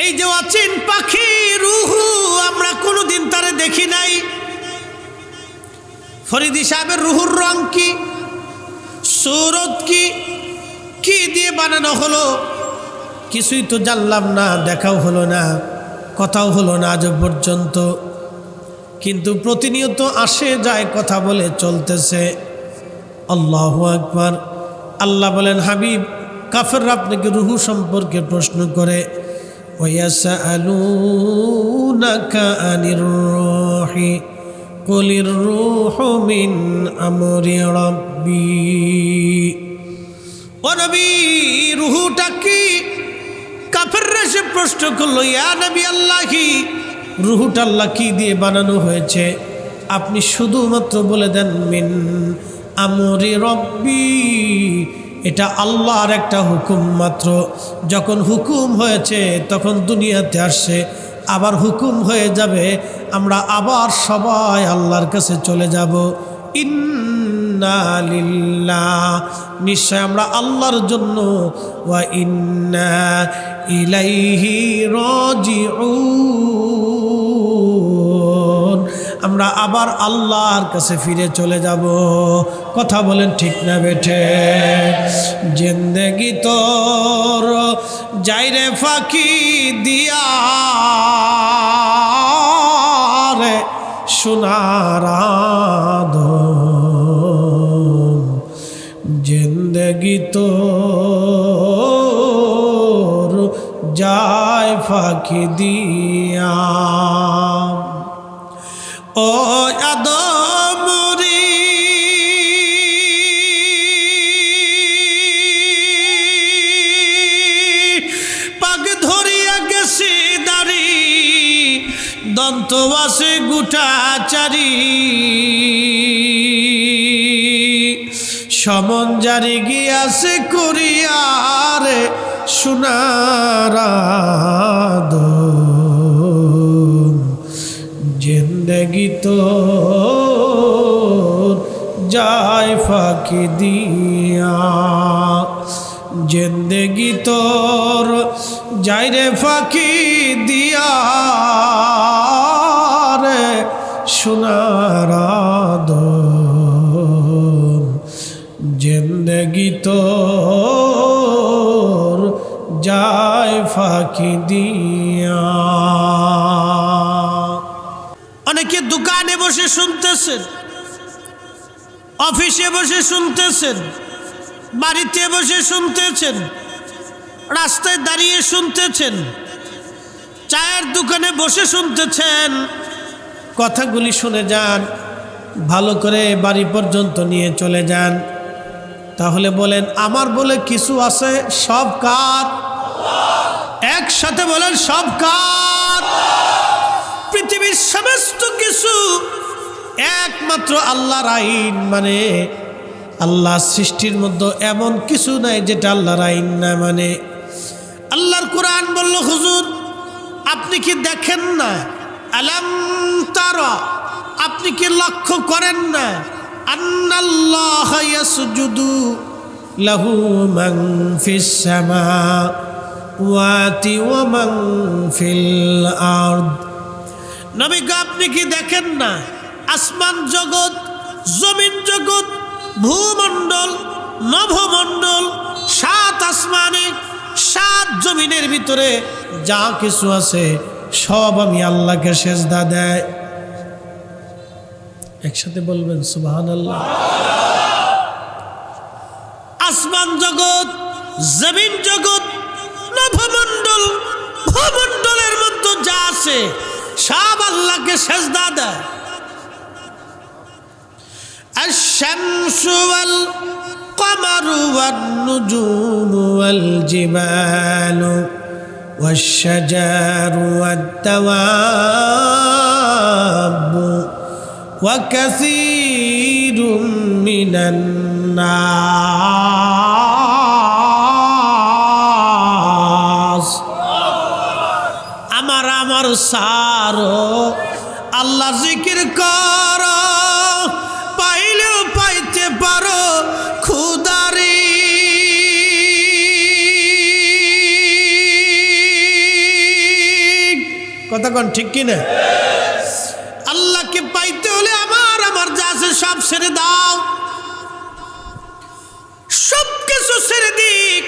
এই যে অচিন পাখি রুহু, আমরা কোনোদিন তারে দেখি নাই। ফরিদি সাহেবের রুহুর রং কি, সুরত কি, কি দিয়ে বানানো হলো, কিছুই তো জানলাম না, দেখাও হলো না, কথাও হলো না আজ পর্যন্ত। কিন্তু প্রতিনিয়ত আসে যায়, কথা বলে চলতেছে। আল্লাহু আকবার। আল্লাহ বলেন, হাবিব, কাফেররা আপনাকে রুহু সম্পর্কে প্রশ্ন করে, ওয়ায়াসআলুনাকা আনির রূহি কুলির রূহু মিন আমরি রাব্বি। ও নবী, রুহুটা কি? কাফেররা সে প্রশ্ন করলো, ইয়া নবী আল্লাহি, রুহুটা আল্লাহ কি দিয়ে বানানো হয়েছে? আপনি শুধুমাত্র বলে দেন মিন আমরি রব্বি, এটা আল্লাহর একটা হুকুম মাত্র। যখন হুকুম হয়েছে তখন দুনিয়াতে আসছে, আবার হুকুম হয়ে যাবে, আমরা আবার সবাই আল্লাহর কাছে চলে যাব। ইন্না লিল্লাহ, নিশ্চয় আমরা আল্লাহর জন্য, ওয়া ইন্না ইলাইহি রাজিউন, আমরা আবার আল্লাহর কাছে ফিরে চলে যাব। কথা বলেন ঠিক না বেঠে? জিন্দেগি তোর যাইরে ফাঁকি দিয়া রে সোনার আদম, জিন্দেগি তোর যায় ফাঁকি দিয়া। ও আদম রে, পাগ ধরিয়া গেছে দাড়ি, দন্ত আছে গুটাচারি, সমন জারি গিয়াছে করিয়ারে সোনার আদম, জিন্দেগি তোর যায় ফাঁকি দিয়া, জিন্দেগি তোর যায় রে ফাঁকি দিয়া রে সোনার আদম, জিন্দেগি তোর যায় ফাঁকি দিয়া। অনেকে দোকানে বসে শুনতেছেন, অফিসে বসে শুনতেছেন, বাড়িতে বসে শুনতেছেন, রাস্তায় দাঁড়িয়ে শুনতেছেন, চায়ের দোকানে বসে শুনতেছেন। কথাগুলি শুনে যান, ভালো করে বাড়ি পর্যন্ত নিয়ে চলে যান। তাহলে বলেন, আমার বলে কিছু আছে, সব কার? একসাথে বলেন, সব কার? পৃথিবীর সমস্ত কিছু একমাত্র আল্লাহর আইন, মানে আল্লাহ সৃষ্টির মধ্যে এমন কিছু নাই যেটা আল্লাহর আইন না মানে। আল্লাহর কোরআন বলল, হুজুর আপনি কি দেখেন না? আলাম তারা, আপনি কি লক্ষ্য করেন না? আন্নাল্লাহা ইয়াসজুদু লাহু মান ফিস সামাওয়াতি ওয়া মান ফিল আরদ। নবী গো, আপনি কি দেখেন না আসমান জগৎ, জমিন জগৎ, ভূমণ্ডল, নভমণ্ডল, সাত আসমানে, সাত জমিনের ভিতরে যা কিছু আছে সব আমি আল্লাহকে সেজদা দেয়। একসাথে বলবেন সুবহানাল্লাহ। আসমান জগৎ, জমিন জগৎ, নভমণ্ডল, ভূমণ্ডলের মধ্যে যা আছে সব আল্লাহকে সেজদা দেয়। আশ-শামসু ওয়াল কমারু ওয়ান নুজুমু ওয়াল জিবালু ওয়াশ-শাজারু ওয়াদ-দাওয়াবু ওয়া কাসীরুম মিনান নাস। আমার সারো আল্লাহ জিকির করো, পাইলেও পাইতে পারো খুদারি। কথা কোন ঠিক কিনা? আল্লাহকে পাইতে হলে আমার যা আছে সব ছেড়ে দাও, সব কিছু ছেড়ে দিক।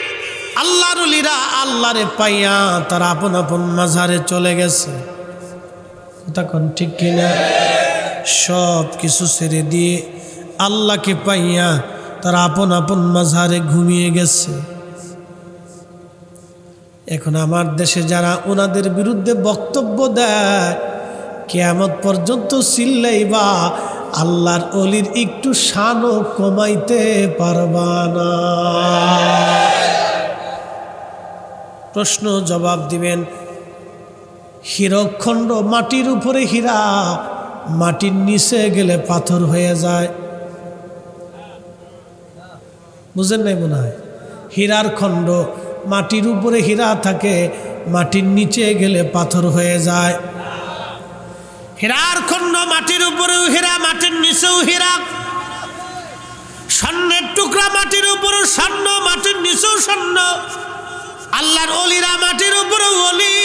আল্লাহর ওলিরা আল্লাহরে পাইয়া তারা আপন আপন মাজারে চলে গেছে। কথা কোন ঠিক কিনা? সব কিছু ছেড়ে দিয়ে আল্লাহকে পাইয়া তারা আপন আপন মাজারে ঘুমিয়ে গেছে। এখন আমার দেশে যারা ওনাদের বিরুদ্ধে বক্তব্য দেয়, কিয়ামত পর্যন্ত চিল্লাইবা, আল্লাহর ওলির একটু শানও কমাইতে পারবা না। প্রশ্ন জবাব দিবেন, হীরকখণ্ড মাটির উপরে হীরা, মাটির নিচে গেলে পাথর হয়ে যায়। বুঝেন নাই মনে হয়? হীরার খণ্ড মাটির উপরে হীরা থাকে, মাটির নিচে গেলে পাথর হয়ে যায়। হীরার খণ্ড মাটির উপরেও হীরা, মাটির নিচেও হীরা। স্বর্ণের টুকরা মাটির উপরেও স্বর্ণ, মাটির নিচেও স্বর্ণ। আল্লাহর ওলিরা মাটির উপরেও ওলি,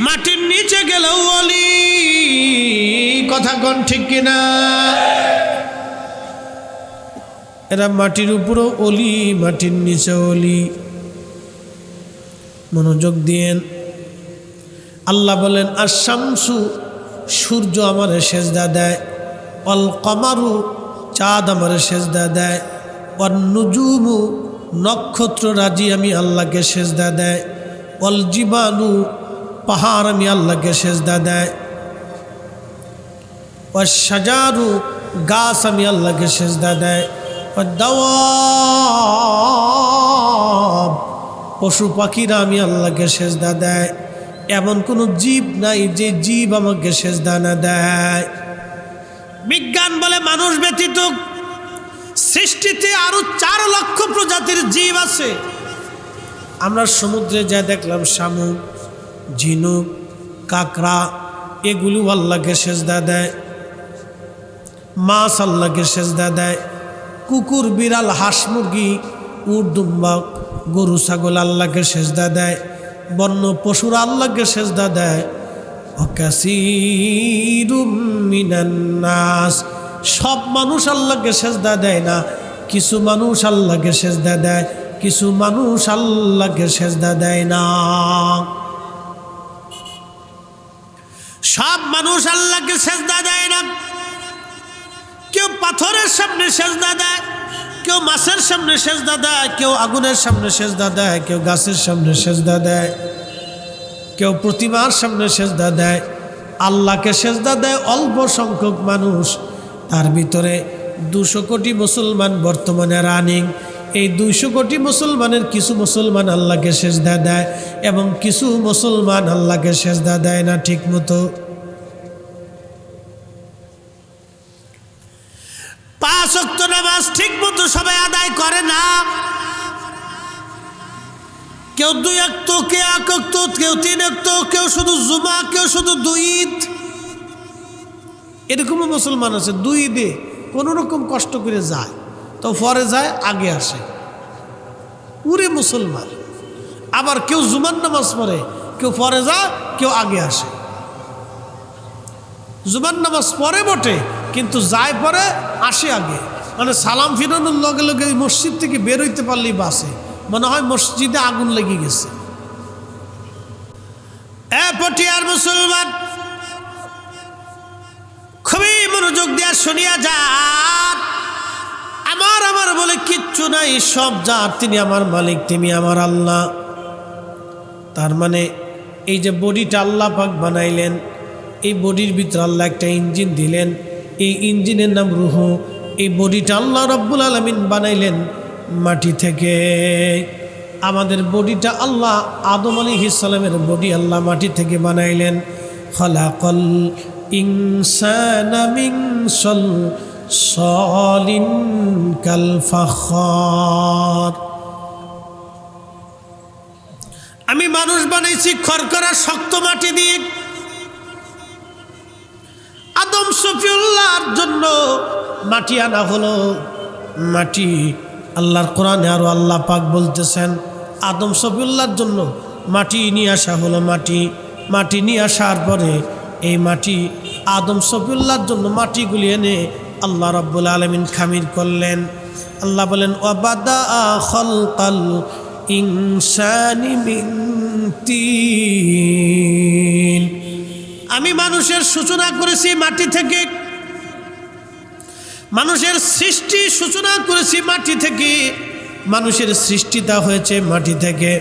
মাটির নিচে গেলেও ওলি। কথা কোন ঠিক কিনা? এরা মাটির উপরেও ওলি, মাটির নিচে ওলি। মনোযোগ দিয়েন। আল্লাহ বলেন, আশ-শামসু, সূর্য আমারে সেজদা দেয়, অল কমারু, চাঁদ আমারে সেজদা দেয়, অন নুজুমু, নক্ষত্র রাজি আমি আল্লাহকে সেজদা দেয়, অল জিবালু, পাহাড় আমি আল্লাহকে সেজদা দেয়, ওয়াশ শাজারু, গাছ আমি আল্লাহকে সেজদা দেয়, ওয়াদ-দাওয়াব, পশু পাখিরা আমি আল্লাহকে সেজদা দেয়। এমন কোনো জীব নাই যে জীব আমাকে সেজদা না দেয়। বিজ্ঞান বলে মানুষ ব্যতীত সৃষ্টিতে আরো 4 লক্ষ প্রজাতির জীব আছে। আমরা সমুদ্রে যা দেখলাম, শামুক, ঝিনুক, কাঁকড়া, এগুলো আল্লাহকে সেজদা দেয়। মাছ আল্লাহকে সেজদা দেয়। কুকুর, বিড়াল, হাঁস, মুরগি, উট, দুম্বা, গরু, ছাগল আল্লাহকে সেজদা দেয়। বন্য পশুরা আল্লাহকে সেজদা দেয়। ওয়াকাসীরুম মিনান নাস, সব মানুষ আল্লাহকে সেজদা দেয় না, কিছু মানুষ আল্লাহকে সেজদা দেয়, কিছু মানুষ আল্লাহকে সেজদা দেয় না। সব মানুষ আল্লাহকে সেজদা দেয় না। কেউ পাথরের সামনে সেজদা দেয়, কেউ মাছের সামনে সেজদা দেয়, কেউ আগুনের সামনে সেজদা দেয়, কেউ গাছের সামনে সেজদা দেয়, কেউ প্রতিমার সামনে সেজদা দেয়। আল্লাহকে সেজদা দেয় অল্প সংখ্যক মানুষ। তার ভিতরে 200 কোটি মুসলমান বর্তমানে রানিং। এই 200 কোটি মুসলমানের কিছু মুসলমান আল্লাহকে সেজদা দেয় এবং কিছু মুসলমান আল্লাহকে সেজদা দেয় না ঠিক মতো। 5 ওয়াক্ত নামাজ ঠিক মতো সবাই আদায় করে না। কেউ 2 ওয়াক্ত, কেউ 1 ওয়াক্ত, কেউ 3 ওয়াক্ত, কেউ শুধু জুমা, কেউ শুধু 2 ঈদ। এরকমও মুসলমান আছে 2 ঈদে কোনো রকম কষ্ট করে যায়, তো পরে যায়, আগে আসে। পুরে মুসলমান। আবার কেউ জুমার নামাজ পড়ে, কেউ পরে যায়, কেউ আগে আসে। জুমার নামাজ পড়ে বটে, কিন্তু যায় পরে, আসে আগে। মানে সালাম ফিরানোর লগে লগে মসজিদ থেকে বের হইতে পারলেই বাসে, মনে হয় মসজিদে আগুন লেগে গেছে। পটিয়ার মুসলমান, খুবই মনোযোগ দিয়া শুনিয়া যান। আমার বলে কিচ্ছু নাই, সব যার, তিনি আমার মালিক, তিনি আমার আল্লাহ। তার মানে এই যে বডিটা আল্লাহ পাক বানাইলেন, এই বডির ভিতরে আল্লাহ একটা ইঞ্জিন দিলেন, এই ইঞ্জিনের নাম রূহ। এই বডিটা আল্লাহ রাব্বুল আলামিন বানাইলেন মাটি থেকে। আমাদের বডিটা আল্লাহ, আদম আলাইহিস সালামের বডি আল্লাহ মাটি থেকে বানাইলেন। খালাকাল ইনসানা মিন সালসালিন কাল ফাখার। আমি মানুষ বানাইছি খরখরা শক্ত মাটি দিয়ে। আদম শফিউল্লাহর জন্য মাটি আনা হলো। মাটি আল্লাহর কোরআনে আরো আল্লাহ পাক বলতেছেন, আদম শফিউল্লাহর জন্য মাটি নিয়ে আসা হলো। মাটি নিয়ে আসার পরে এই মাটি আদম সফিউল্লাহর জন্য মাটিগুলি এনে আল্লাহ রাব্বুল আলামিন খামির করলেন। আল্লাহ বলেন ওয়াবাদা খালকাল ইনসানি মিন তিন, আমি মানুষের সূচনা করেছি মাটি থেকে, মানুষের সৃষ্টি সূচনা করেছি মাটি থেকে, মানুষের সৃষ্টিটা হয়েছে মাটি থেকে।